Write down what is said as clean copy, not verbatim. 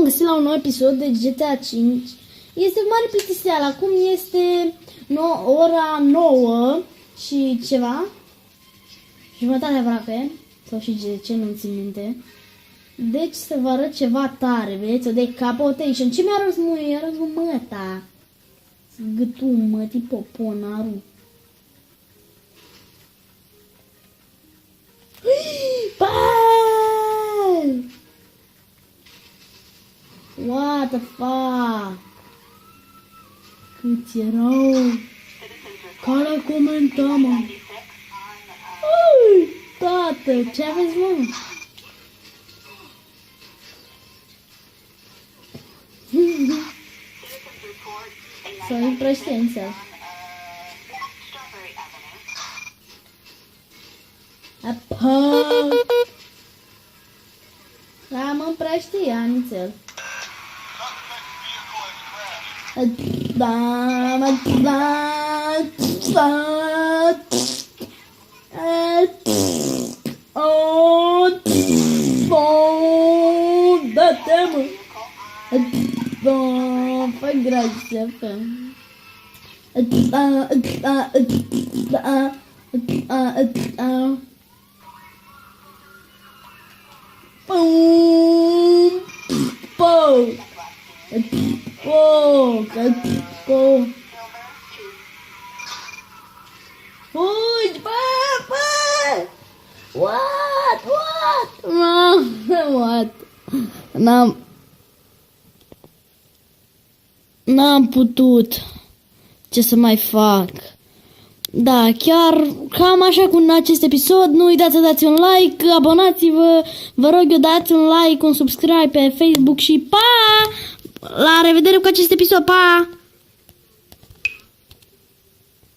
v-am găsit la un nou episod de GTA 5. Este mare plictiseală. Acum este ora 9 și ceva. Jumătate aproape. Sau și ce, nu țin minte. Deci să vă arăt ceva tare, vedeți? O de capotation. Ce mi-a arăt mă? I-a arăt măta. Gâtul mătii poponaru. Băi! What the fuck? Câți erau? Care comenta, mă? Ui, tată, ce aveți, mă? Să împrăștență. Apă! Da, mă împrăștia, nițel. Da, mă, dă-te, mă! Fă grație, fă! Fugi, bă! What? What? N-am putut. Ce să mai fac? Da, chiar cam așa cu acest episod. Nu uitați să dați un like, abonați-vă. Vă rog eu, dați un like, un subscribe pe Facebook și pa! La revedere cu acest episod, pa!